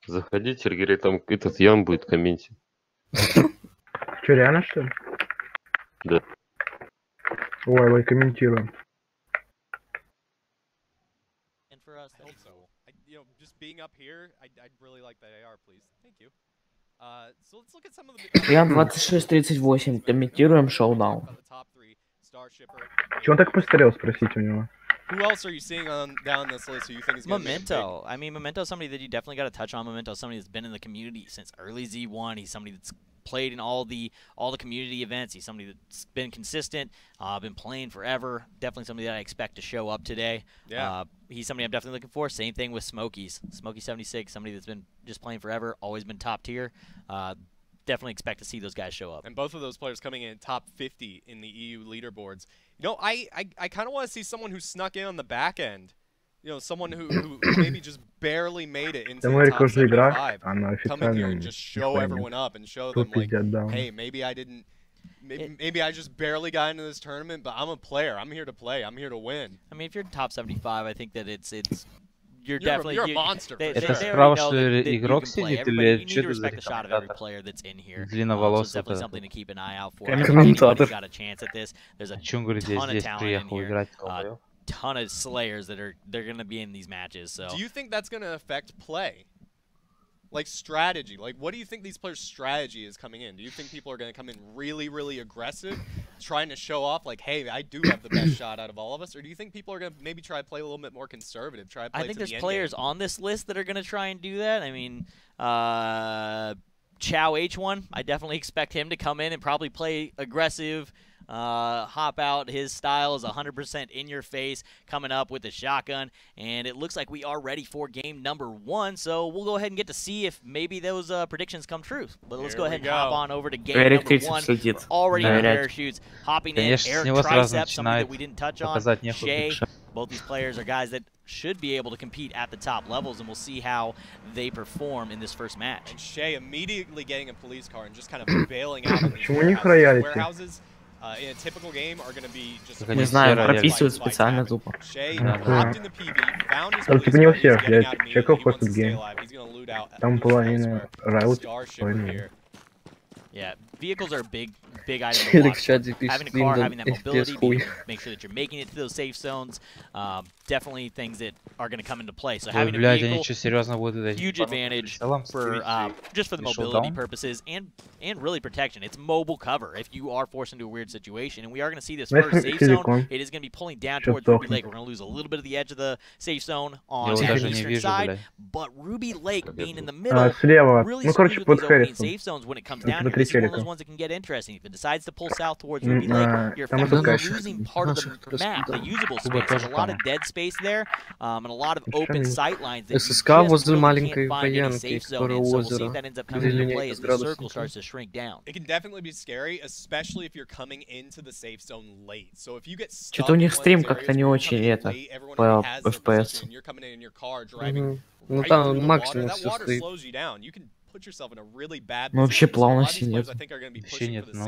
Заходи, Сергей, там этот Ян будет в комменте. Че, реально, что ли? Да. Ой, ой, комментируем. Ян 26-38. Комментируем шоу-даун. Чего он так постарел, спросите у него? Who else are you seeing down this list who you think is going to make Memento. I mean, Memento's somebody that you definitely got to touch on. Memento's somebody that's been in the community since early Z1. He's somebody that's played in all the community events. He's somebody that's been consistent, been playing forever. Definitely somebody that I expect to show up today. Yeah. He's somebody I'm definitely looking for. Same thing with Smokies. Smokey76, somebody that's been just playing forever, always been top tier. Definitely expect to see those guys show up. And both of those players coming in top 50 in the EU leaderboards. You know, I kind of want to see someone who snuck in on the back end. You know, someone who maybe just barely made it into the top 75. Come in here and just show everyone up and show them, like, hey, maybe I didn't, maybe I just barely got into this tournament, but I'm a player. I'm here to play. I'm here to win. I mean, if you're top 75, I think that it's you're a monster. Это справа, что игрок сидит или что это за комментатор? Длинноволосый. Комментатор. Чё он говорит, я здесь приехал играть? Ton of slayers that they're going to be in these matches. So do you think that's going to affect play? Like strategy, like what do you think these players' strategy is coming in? Do you think people are going to come in really, really aggressive, trying to show off like, hey, I do have the best shot out of all of us? Or do you think people are going to maybe try to play a little bit more conservative? I think there's players on this list that are going to try and do that. I mean, Chow H1, I definitely expect him to come in and probably play aggressive. Hop out. His style is 100% in your face, coming up with the shotgun, and it looks like we are ready for game number 1. So we'll go ahead and get to see if maybe those predictions come true. But let's go ahead and hop on over to game number 1. We're already in parachutes, hopping in. Eric Tricep, something that we didn't touch on. Shay, both these players are guys that should be able to compete at the top levels, and we'll see how they perform in this first match. And Shay immediately getting a police car and just kind of bailing out of these warehouses. In a typical game are going to be just Не знаю, прописывают специально тупо. Типа не у всех, я чекал First Game. Там половина раут, половина. Yeah, vehicles are a big item to watch. Having a car, having that mobility, make sure that you're making it to those safe zones. Definitely things that are going to come into play. So having a vehicle, huge advantage for just for the mobility purposes and really protection. It's mobile cover if you are forced into a weird situation. And we are going to see this first safe zone. It is going to be pulling down towards Ruby Lake. We're going to lose a little bit of the edge of the safe zone on the eastern side, but Ruby Lake being in the middle really screws with these opening safe zones when it comes down. This is one of those ones that can get interesting. If it decides to pull south towards Ruby Lake, you're effectively losing part of the map, the usable space. There's a lot of dead space there, and a lot of open sight lines that you just really can't find any safe zone in. So we'll see if that ends up coming into play as the circle starts to shrink down. It can definitely be scary, especially if you're coming into the safe zone late. So if you get stuck, что-то у них стрим как-то не очень это по FPS. Ну там максимум все стоит. Ну вообще плавности нет. Вообще нет, ну,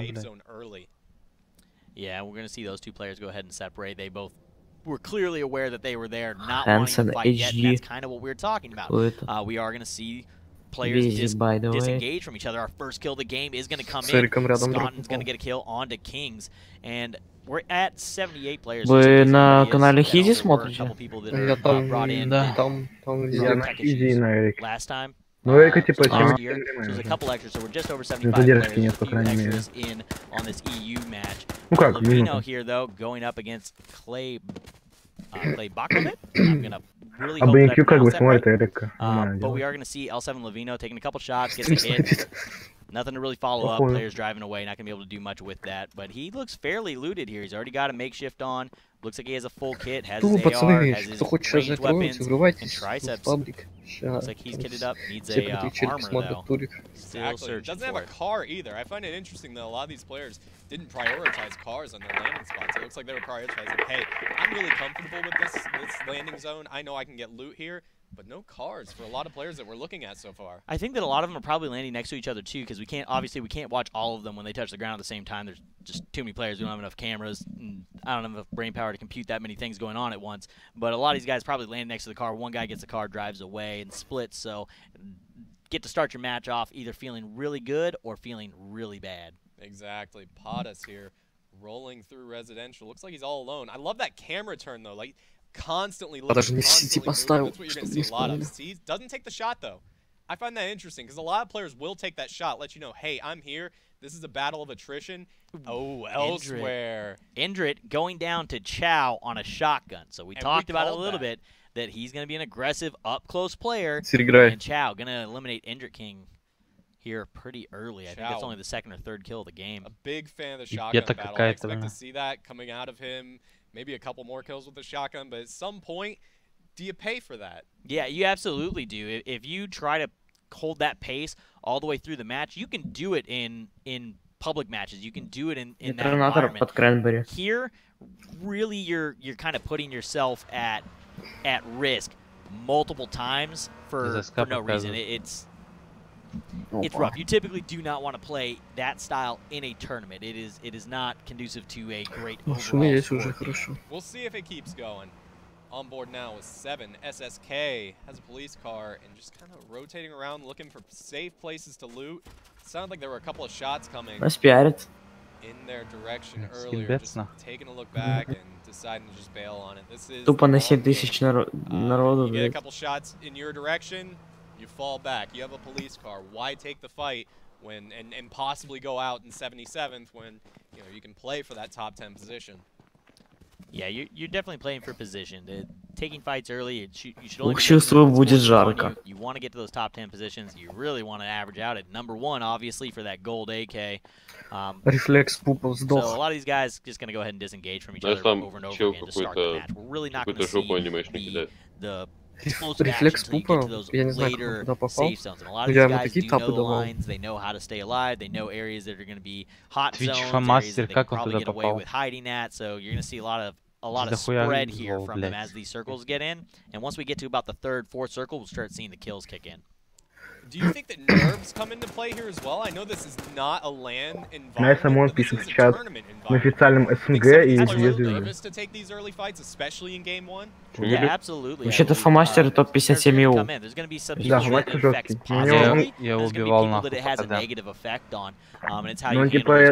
Yeah, we're going to see those two players go ahead and separate. They both were clearly aware that they were there, not wanting to fight yet, and that's kind of what we were talking about. We are going to see players disengage from each other. Our first kill of the game is going to come in. Scotland's going to get a kill onto Kings, and we're at 78 players. Вы на канале Хизи смотрите? Я там last time. Ну, это типа there's a couple extras, so we're just over 75 players. A few extras in on this EU match. Levino here, though, going up against Clay Bakovic. I'm gonna really hope that I pronounce that right. But we are gonna see L7 Levino taking a couple shots, getting hit. Nothing to really follow up. Players driving away, not gonna be able to do much with that. But he looks fairly looted here. He's already got a makeshift on. Looks like he has a full kit, has his AR, has his ranged weapons, and triceps. Looks like he's kitted up, needs a armor though. Still searching doesn't have a car either. I find it interesting that a lot of these players didn't prioritize cars on their landing spots. It looks like they were prioritizing, hey, I'm really comfortable with this landing zone. I know I can get loot here. But no cars for a lot of players that we're looking at so far. I think that a lot of them are probably landing next to each other too, because we can't watch all of them when they touch the ground at the same time. There's just too many players. We don't have enough cameras. And I don't have enough brain power to compute that many things going on at once. But a lot of these guys probably land next to the car. One guy gets the car, drives away, and splits. So get to start your match off either feeling really good or feeling really bad. Exactly. Potus here, rolling through residential. Looks like he's all alone. I love that camera turn though. Like constantly looking, constantly moving. That's what you're gonna see a lot of. Sees, doesn't take the shot though. I find that interesting because a lot of players will take that shot, let you know, hey, I'm here. This is a battle of attrition. Oh, elsewhere. Indrit going down to Chow on a shotgun. So we talked about it a little bit, that he's going to be an aggressive up-close player. And Chow going to eliminate Indrit King here pretty early. I think that's only the second or third kill of the game. A big fan of the shotgun battle. I expect to see that coming out of him. Maybe a couple more kills with the shotgun, but at some point, do you pay for that? Yeah, you absolutely do. If you try to hold that pace all the way through the match, you can do it in public matches. You can do it in that environment. Here, really, you're kind of putting yourself at risk multiple times for no reason. It's rough. You typically do not want to play that style in a tournament. It is not conducive to a great overall score. We'll see if it keeps going. On board now with 7. SSK has a police car and just kind of rotating around looking for safe places to loot. Sounded like there were a couple of shots coming in their direction earlier. Just taking a look back and deciding to just bail on it. This is you get a couple shots in your direction, you fall back. You have a police car. Why take the fight when and possibly go out in 77th when you can play for that top 10 position? Yeah, you're definitely playing for position. Taking fights early, you should only you want to get to those top 10 positions. You really want to average out at #1, obviously, for that gold AK. So a lot of these guys just going to go ahead and disengage from each other over and over again to start the match. We're really not going to see the explosive actions until you get to those later safe zones. And a lot of these guys do know the lines. They know how to stay alive. They know areas that are going to be hot zones, areas that they can probably get away with hiding at. So you're going to see a lot of spread here from them as these circles get in. And once we get to about the 3rd, 4th circle, we'll start seeing the kills kick in. Do you think that nerves come into play here as well? I know this is not a LAN environment, but this is a tournament environment. Nervous to take these early fights, especially in game 1? Yeah, absolutely. Вообще-то Фомастер топ-57 ИУ. There's going to be some people that it affects positively. There's going to be people that it has a negative effect on. And it's how you handle this pressure.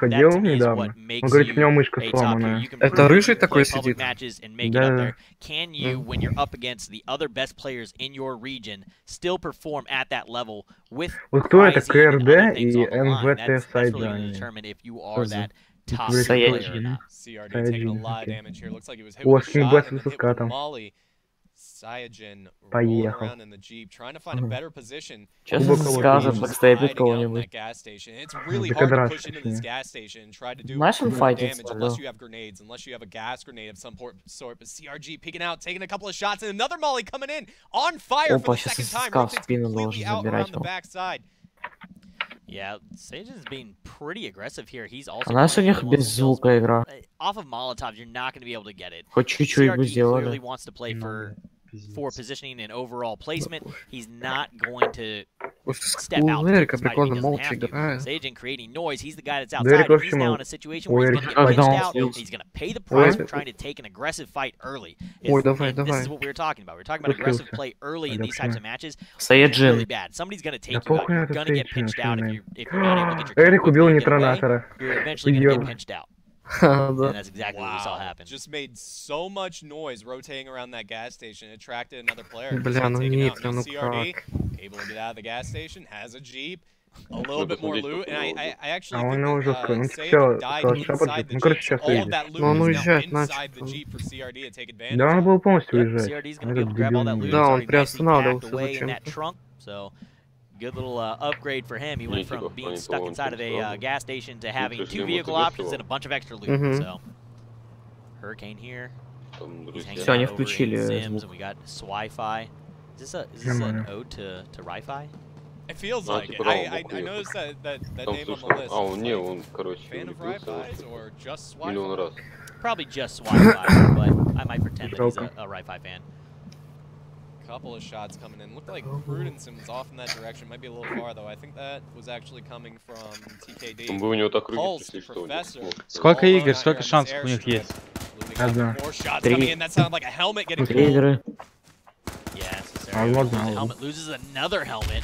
That to me is what makes you a top tier. You can play public matches and make it up there. Can you, when you're up against the other best players in your region, still perform at that level with crazy and other things on the line? That's really going to determine if you are that top player or not. CRD taking a lot of damage here. Looks like he was hit with a shot and hit with Molly. Sayajin rolling around in the Jeep, trying to find a better position. Just backstepит кого-нибудь. It's really hard to push into this gas station and try to do more damage unless you have grenades, unless you have a gas grenade of some sort. But CRG peeking out, taking a couple of shots, and another Molly coming in on fire for the second time. Rotates completely out around the backside. Yeah, Sayajin's being pretty aggressive here. He's also Знаешь, у них без звука игра. Off of Molotovs, you're not going to be able to get it. Хоть чуть-чуть бы сделали. Clearly wants to play for positioning and overall placement. He's not going to step out. Sayajin creating noise. He's the guy that's outside. He's now in a situation where he's going to get pinched out. He's going to pay the price for trying to take an aggressive fight early. This is what we were talking about. We're talking about aggressive play early in these types of matches. It's really bad. Somebody's going to take you out. You're going to get pinched out if you're not able to get your kill quickly and get away. You're eventually going to get pinched out. And that's exactly what we saw happen. Just made so much noise rotating around that gas station. It attracted another player. CRD, able to get out of the gas station, has a Jeep, a little bit more loot, and I actually think Sayajin died inside the Jeep. All of that loot is now inside the Jeep for CRD to take advantage of. CRD's going to be able to grab all that loot. It's already nicely packed away in that trunk, so good little upgrade for him. He went from being stuck inside of a gas station to having 2 vehicle options and a bunch of extra loot. So, Hurricane here. He's hanging out over in Sims, and we got Swi-Fi. Is this an ode to Ri-Fi? It feels like it. I noticed that name on the list. Fan of Ri-Fis or just Swi-Fi? Probably just Swi-Fi, but I might pretend that he's a Ri-Fi fan. Couple of shots coming in. Looked like Prudenson was off in that direction. Might be a little far though. I think that was actually coming from TKD. Pulse, Professor. Сколько игр, сколько шансов у них есть? More shots coming in. That sounded like a helmet getting pulled. Yes, helmet loses another helmet.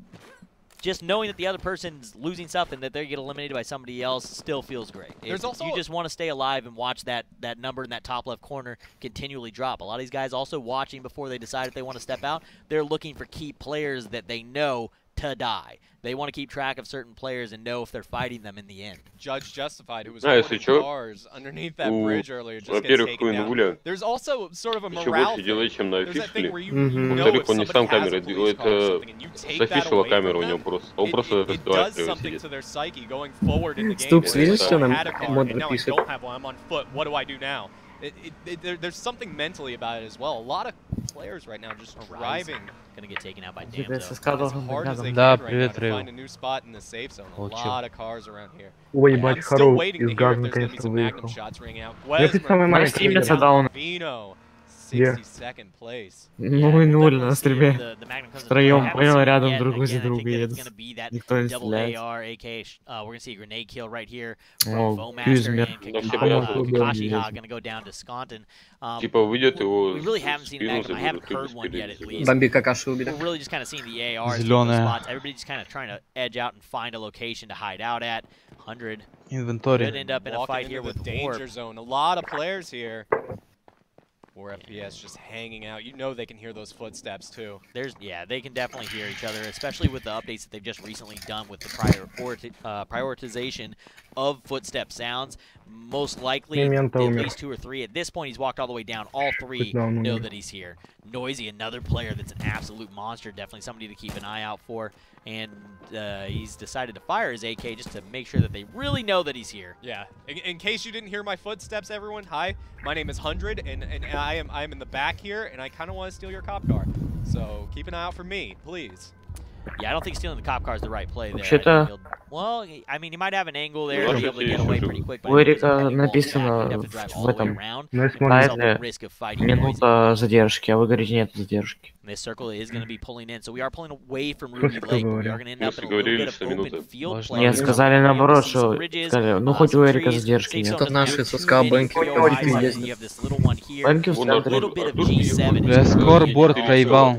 just knowing that the other person's losing stuff and that they get eliminated by somebody else still feels great. There's also you just want to stay alive and watch that number in that top left corner continually drop. A lot of these guys also watching before they decide if they want to step out. They're looking for key players that they know to die. They want to keep track of certain players and know if they're fighting them in the end. Judge Justified, who was holding cars underneath that bridge earlier, just gets taken down. There's also sort of a morale thing. There's that thing where you know if somebody has a police car or something and you take that away from them, it does something to their psyche going forward in the game. Ступс, видишь, что I нам had a car, модно and now I пишет? don't have one, I'm on foot, what do I do now? There's something mentally about it as well. A lot of players right now just driving. Gonna get taken out by Это Damso. ССК As должен быть hard as they рядом. Да, can right now привет, to Рэй. find a new spot in the safe zone. A lot of cars around here. Ой, I'm ебать, still Хару waiting из to hear if газа there's gonna be наконец-то some Magnum выехал. shots ringing out. Я тут самый маленький. Стимится даун. Vino, Yeah. 62nd place. Ну и нуль на стриме. Втроем, Втроем, понял, рядом друг возле друга едут. Никто не double стреляет. AR, AK, we're going to see a grenade kill right here О, from Foemaster Кюзмер. and Да, все понятно. Kakashi going to go down to Skonton. Типа выйдет его We really haven't seen спину Magnum. I haven't heard one yet, at least. Бомби Какаши убили. We're really just kind of seeing the ARs take those Зелёная. spots. Everybody just kind of trying to edge out and find a location to hide out at. 100 could Инвентарь. end up in a Walking fight into here the with danger Orb. zone. A lot of players here. 4 FPS just hanging out. You know they can hear those footsteps too. Yeah, they can definitely hear each other, especially with the updates that they've just recently done with the prioritization of footstep sounds. Most likely, at least 2 or 3. At this point, he's walked all the way down. All 3 know that he's here. Noisy, another player that's an absolute monster. Definitely somebody to keep an eye out for. And he's decided to fire his AK just to make sure that they really know that he's here. Yeah. In case you didn't hear my footsteps, everyone, hi. My name is 100, and I am in the back here, and I kind of want to steal your cop car. So keep an eye out for me, please. Yeah, I don't think stealing the cop car is the right play there. Вообще-то- Well, I mean, he might have an angle there Ну, to be able to get вообще-то away ещё pretty quick. У Эрика написано в этом минута задержки, а вы говорите нет задержки. This circle is going to be pulling in, so we are pulling away from Ruby Просто Lake. We говорю. are going to end up in a Просто little bit говорили, of что open минута. field Может, play. Нет, сказали наоборот, что сказали, ну хоть у Эрика задержки Six нет. on the наши two ССК бэнки minutes, очень you have ездят. this little one here. Бэнки в Вон A центре. little bit of Артур G7. Бля, скорборд проебал.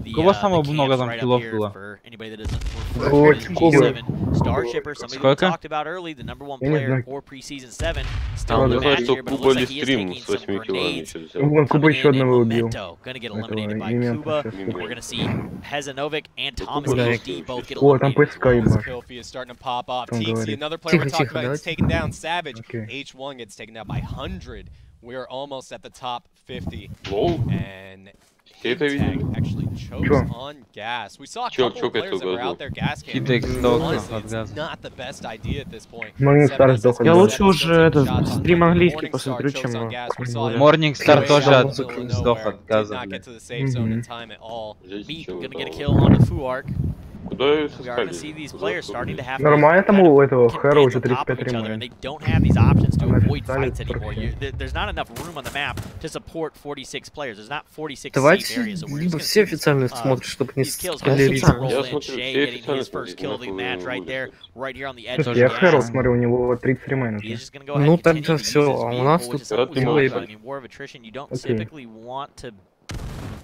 The, У кого the самого camps много там right up киллов here было? for anybody that doesn't Ой, remember Куба. G7. Starshipper, somebody that we Сколько? talked about early, the #1 Я не player знаю. for preseason 7. Still in Я the знаю, match что here, but it Куба looks like he is стрим taking с some 8 киллами grenades. сейчас взял. Вон Куба еще Coming in, одного убил. Memento gonna get eliminated Этого by Мемента. Kuba. We're gonna see Hezanovic and Thomas Куба HD both get О, там eliminated. ПСК ебашь. Filthy is starting to pop up. Там Tixi, говорит. another player we're Тихо, talking тихо, about, is давайте. taken down. Savage. Okay. H1 gets taken down by 100. We are almost at the top 50. Лол. And Все это Tag видели? actually chokes Чё? on gas. We saw a Чё, couple of чё, players that were газу? out there gas camping. Хитекс сдох Honestly, от it's газа. not the best idea at this point. Morningstar Seven сдох assists, от Я газа. лучше seven уже still этот taking shots on стрим target. английский Morningstar посмотрю, chokes чем on gas. We saw him Morningstar way тоже out от in the middle of сдох nowhere. от газа, Did not get блядь. to the safe zone in time at all. Здесь Beat чего gonna get a там? kill on the Fuark. Куда We are gonna see искали? these Куда players искали? starting to have to Нормально там kind of у этого Хэра convince уже on top of 35 each other, and ремонт. they don't have these options to Она avoid официально fights anymore. 47. There's not enough room on the map to support 46 players. There's not 46 safe Давайте areas, so we're just либо gonna все see these, официально смотрят, чтобы не these kills скалились. continue to roll Я in. смотрю, Shay все getting официально his first смотрят, kill of the нахуй match right there, вылезли. right here on the edge of Слушайте, the я Хэра gas. смотрю, у него 30 ремонтов. He's just gonna go ahead Ну and continue тогда to use все, his а у vehicle, нас which тут is something we Ладно, talked about. I mean, war of attrition, you don't Окей. typically want to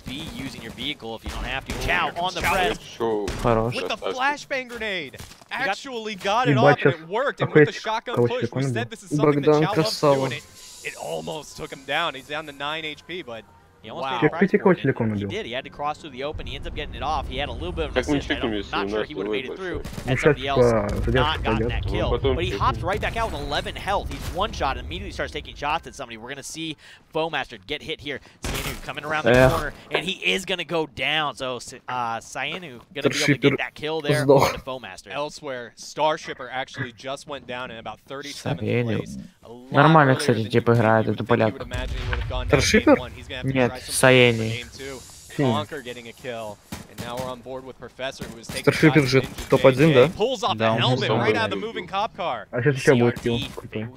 be using your vehicle if you don't have to. Chow on the press. Чё? Хорош. With the flashbang grenade! Actually got И it off, and Батчев it worked. And with the опять shotgun кого push, we секунду. said this is something that Богдан Chow loves to do, красава. and it almost took him down. He's down to 9 HP, but He almost wow. paid a Как price Критикова for it, целиком and he убил. did. He had to cross through the open. He ends up getting it off. He had a little bit of an Как мы assist. I'm чекаем, если not у sure нас he would have made it другой through большой? Ну, had сейчас somebody else типа not задержка gotten пойдет. that Ну, kill. потом But he чекаем. hops right back out with 11 health. He's one shot and immediately starts taking shots at somebody. We're going to see Foemaster get hit here. Sayanu coming around the Yeah. corner, and he is going to go down. So Sayanu going to be able to Starshipper get that kill there сдох. on the Foemaster. elsewhere, Starshipper actually just went down in about 37th Савелью. place. A lot Нормально, earlier кстати, than тип you играет, would это think. поляк. You would imagine he would have gone down Starshipper? game one. He's gonna have to Нет, try something Саени. for game two. Синий. Conker getting a kill. And now we're on board with Professor, who is taking Starshipper shots же at Ninja топ-1, JJ. да? Pulls off Да, the он helmet самый right out of the лучший. moving cop car. А сейчас еще будет килл. CRT,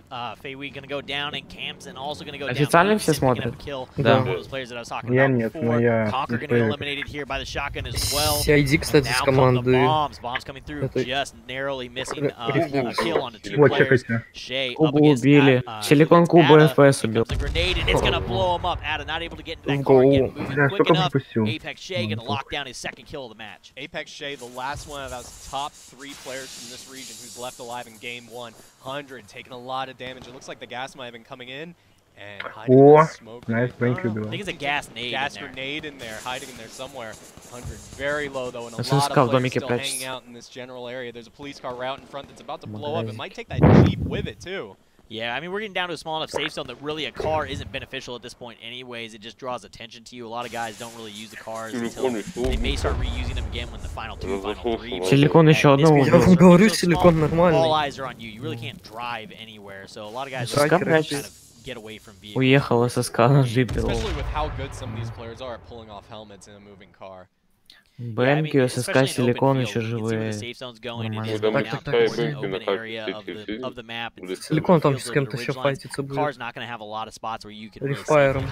Fei Wei gonna go down, and Camson also gonna go down. Официально Wei все picking up a смотрят? kill. Да. One of those players that I was talking Я about нет, before. но я Conker не gonna get проверю. eliminated here by the shotgun as well. CID, кстати, Now с come the команды. bombs. Bombs coming through, Это- just narrowly missing a Рефлекс. kill on the two Вот, players. чекайте. Shay up Кубу against убили. Силикон Куба Ada. ФПС Here убил. comes a grenade, and it's gonna blow him up. Ada not able to get into that В car голову. again. Moving Бля, quick столько enough. пропустил. Apex Shay gonna lock down his second second kill of the match. Apex Shay, the last one of those top 3 players from this region who's left alive in game 1. 100, taking a lot of damage. It looks like the gas might have been coming in. And hiding in the smoke. Nice bank you I do. think it's a gas nade grenade in there, hiding in there somewhere. 100, very low though, and a That's lot of players still prячется. hanging out in this general area. There's a police car right out in front that's about to blow up. It might take that Jeep with it too. Yeah, I mean, we're getting down to a small enough safe zone that really a car isn't beneficial at this point anyways. It just draws attention to you. A lot of guys don't really use the cars until they may start reusing them again when the final 2, final 3. Силикон еще одного. Я вам говорю, силикон All нормальный. eyes are on you. You really can't drive anywhere. So a lot of guys SSK kind прячется. of get away from vehicles. Уехал ССК на джипе. Especially with how good some of these players are at pulling off helmets in a moving car. БМки, ССК, Силикон еще живые. Силикон там с кем-то еще файтиться будет. Рефайром.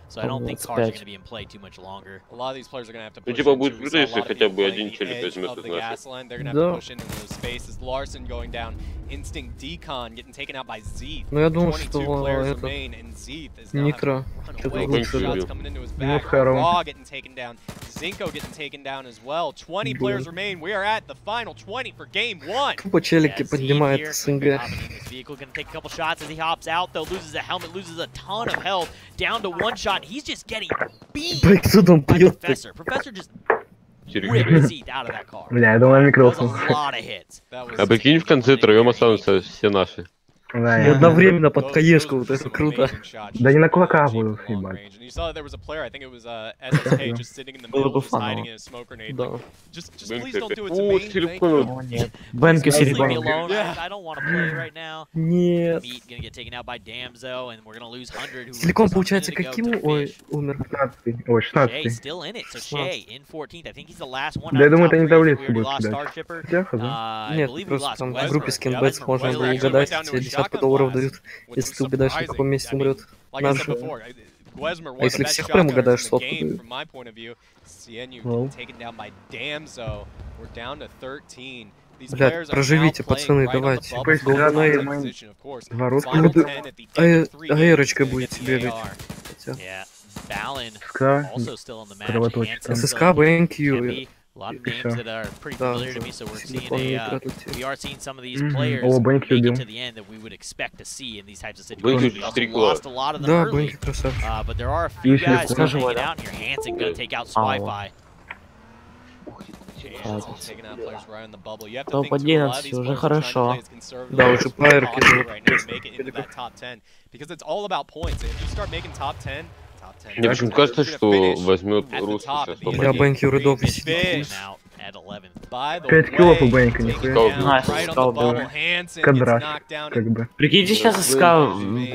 So I don't think cars are going to be in play too much longer. A lot of these players are going to have to Ну push типа into будет круто, если хотя бы один the челик edge возьмет of из the наших. gas line. They're going to have to push into those spaces. Larson going down. Instinct Decon getting taken out by Zeeth. Ну я думаю, 22 что players это remain, and Zeeth is now Нитро. having Что-то runaway лучше. shots coming into his back. Хорошо. Raw getting taken down. Zinko getting taken down as well. 20 players remain. We are at the final 20 for game 1. Тупо челики поднимает СНГ. Vehicle gonna take a couple shots as he hops out, though, loses a helmet, loses a ton of health, down to 1 shot. He's just getting beat Бэксудом by бьет. Professor. Professor just ripped Zeeth out of that car. Бля, я думаю, That was микрофон. a lot of hits. А прикинь, в конце троем останутся все наши. Да, И я- одновременно под каешку, вот это круто. Да не на кулака буду съебать. You saw there was a player, I think it was SSK, just sitting in the middle, just hiding in a smoke grenade. Да. Just please don't do it to О, me. Thank you. Силикон. Нет. Бенки, Leave me Силикон. alone. Yeah. I don't want to play right now. Нет. Meat gonna get taken out by Damzo, and we're gonna lose 100. Who Силикон, was получается, minute ago каким? to Ой, fish. умер. 16-й. Ой, Shay 16-й. still in it, so Shay in 14th. I think he's the last one. Да я out of думаю, top это не three. таблицу We already будет lost кидать. Starshipper. Хотя, хз. I Нет, believe we просто lost там в Wesmer. группе скинбетс можно было Wesmer угадать, went down to тебе a десятку shotgun долларов blast, дают, which если was ты угадаешь, на surprising. каком месте I mean, умрет like I said наша. before, Wesmer, one of если the best всех прям shotgunners угадаешь, in the сотку game, дают. from my point of view. CNU Well. taken down by Damzo. We're down to 13. These Блядь, players are проживите, now playing пацаны, right on the давайте. bubble. Пусть Golden гранаты, Knight майн. position, of course. Воротку Final буду. 10 at the end of 3 games Аэрочкой is gonna будете get the бегать. AR. Хотя. Yeah, Balin СК. also still in the match. Кровоточит. Hanson, ССК, БНК, Kempi, a lot of И names всё. that are pretty Да, familiar to me, so we're seeing Силикон не a, тратите. we are seeing some of these Мгм. players О, Бенки make убил. it to the end that we would expect to see in these types of Бенки situations. We also стрикла. lost a lot of them Да, early, Бенки красавчик. but there are a few Если guys still скажу, hanging да. out here. Hanson gonna take out Spy-Fi. Hanson taking out players right on the bubble. You have to Топ think too, a lot of 11 these уже players are trying to хорошо. play as conservative Да, as уже пайерки possible живут. right now to make it into that top 10. Because it's all about points. If you start making top 10, Мне почему кажется, что возьмет русский сейчас Для победит. Бенки у Рудов Finish висит. out at 11th. By the 5 киллов у way, Бенка, taken нихуя. down Nice, right on the сказал, bubble. да. Hanson gets Кадраж, knocked down. как бы. Прикиньте, сейчас СК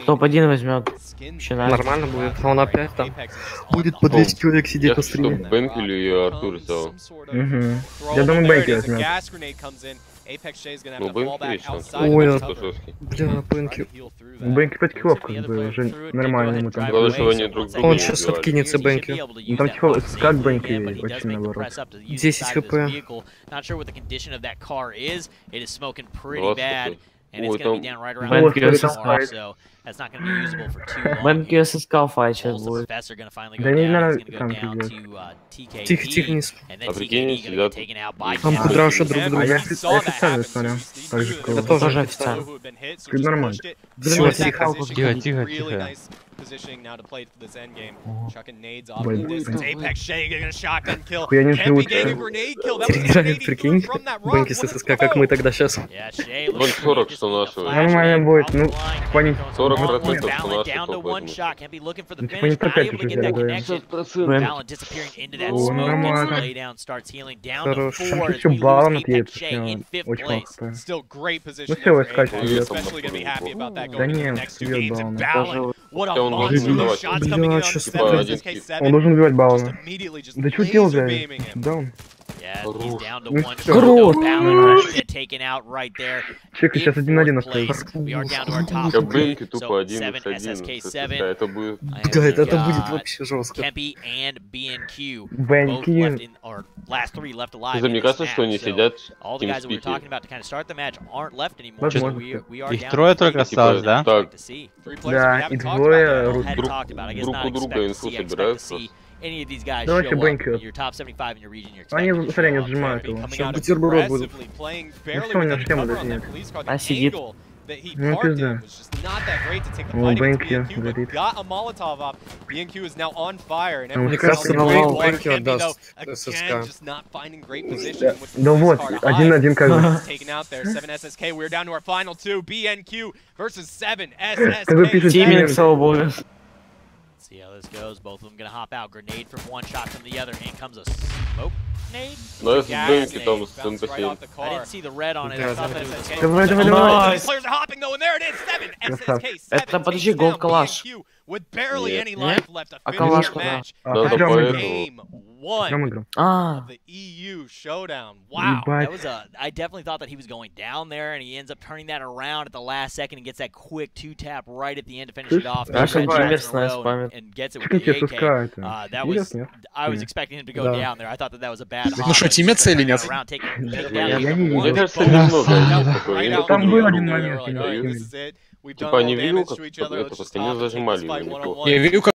топ-1 возьмет. Начинает. Нормально будет, а он опять там Apex is just on будет the по bubble. 200 человек сидеть Я на хочу, чтобы стриме. Бенкелю и Артур взял. Мгм. Throw Я him, думаю, there Бенки it is. A возьмет. gas grenade comes in. Apex Shay is gonna have Ну, to fall Бенки back есть шанс. outside Ой, of Что the cover. жесткий. Бля, Бенки. Heal through У that. Бенки 5 киллов, The как other бы, players уже through it, they go нормально ahead ему and там. drive Главное, away, чтобы они so друг once друга Он не сейчас убивали. откинется, he should Бенки. be able to Ну, use там that типа, mark как safely Бенки again, but he does очень make the наоборот. press up to use 10 the side of this хп. vehicle. Not sure what the condition of that car is. It is smoking pretty 20 bad, and Ой, it's going to be там- down right around Бенки the ССК. mark, so that's not going to be usable for too long. Бенки here. ССК файт сейчас Pulse the будет. Professor going to finally Да go не down. надо He's going to там go down пиздец. to TKD, Тихо, тихо, не and then А прикинь, TKD going to сидят- get taken out by Там Kempi. подрашат друг А друга. я He saw я that официально happen, so смотрю. he Так же, knew как Это there вы. тоже was официально. people who had been hit, so Ты just нормально. pushed it. Всё, Started that тихо. position, Тихо, got тихо, really тихо. nice positioning now to play for this end game. Chucking nades off Ой, the distance. Apex Shay getting a shotgun kill. Хуя не Kempi живут. getting a grenade kill. That was a grenade Переиграет, he threw прикинь. from that rock. Бенки с What a ССК, как мы throw! тогда сейчас. Yeah, Shay Вон looks 40, just что need a нашего. flash Нормально bang, будет, cross ну, the line, типа не- Kempi 40% Balin что down наших to one попадет. shot. Kempi looking for the Ну, типа finish, не not такая able to чуть-чуть get that дорогая. connection. Бен- Balin disappearing into that О, smoke as нормально. the laydown starts healing down to Хорош. 4 Там as еще we lose баллон Apex отъедет, Shay in 5th очень place. плохо. Still great position. Ну there всё, for искать Apex, идёт. especially going to be happy about that Да going into не, the next two съёбал games. And он. Balin, what a Да он monster. должен Those убивать. shots Бля, coming in on сейчас 7, один SK7. Он должен убивать Just Балана. immediately just Да что делать, laser блядь? beaming him. Даун. Yeah, Хорош. he's down to Ну one всё. shot. Хорош. Balin gonna get taken out right there. Чека In сейчас 1-1 fourth place. остается. We are down to our top Я three. Бенки тупо So 1 7 с 1. SSK7. Это будет... Да, это будет got вообще жестко. Kempi and BNQ both Бенки. left in, or last three left alive. Мне in this кажется, что match. они So сидят all the guys that we were TeamSpeak. talking about to kind of start the match aren't left anymore. So Возможно. we are Их down трое to только three. осталось, да? Так, To see. Three players we Да, и haven't talked двое about yet. ру- Hadn't друг- talked about. I guess друг not у друга expect to инфу see. I expect to собирают see any of these guys Да show вообще up, Бенкю. you're top 75 in your region, you're Они, expected to смотри, show они up. сжимают его. Coming out бутерброд будет. aggressively, playing barely Что у него within система cover даже on that нет? police car. А The сидит. angle that he Ну, parked пизда. in was just not that great to take the О, fight against Бенкю BNQ, but горит. got a Molotov up. BNQ is now on fire, and Ну, everyone's кажется, telling Бенкю him, "Why Бенкю can't be, though?" отдаст Again, ССК. just not finding great position with the Да police вот, car to 1-1 hide. как бы. Taken out there, 7 SSK. We're down to our final two. BNQ versus 7 SSK. Как вы пишете, Тиминг свободен. Let's see how this goes. Both of them gonna hop out. Grenade from one, shot from the other. In comes a smoke nade. Но это Gas Бенки nade там bounced с right МП7. off the I car. didn't see the red on it. I thought that it was a Давай, давай, smoke. давай. These players are hopping though, and there it is. 7 Красавчик. SSK. 7 Это, подожди, takes гол down калаш. BNQ with barely Нет. any life left to А finish калаш the куда? match. А, Да, прям поэтому. играл. Game Прям 1 играл. А, of the EU showdown. Wow. Ебать. That was I definitely thought that he was going down there, and he ends up turning that around at the last second and gets that quick 2-tap right at the end to finish it off. Наша Two red Димер shots in a row спамит. and gets it with Чекайте the AK. спускается. That was. Серьезно? I was Нет. expecting him to go Да. down there. I thought that was a bad. Ну что, тиммятся или нет? Around, taking Я down не number видел. one. Мне кажется, Both немного Right есть такое. Я не out Там помню, был я один думаю, момент, Like, когда "Alright, Тиминг. this is it. We've done Типа all они видел, damage как to each other. Let's просто just не stop and take this зажимали fight его one-on-one." неплохо. Я видел,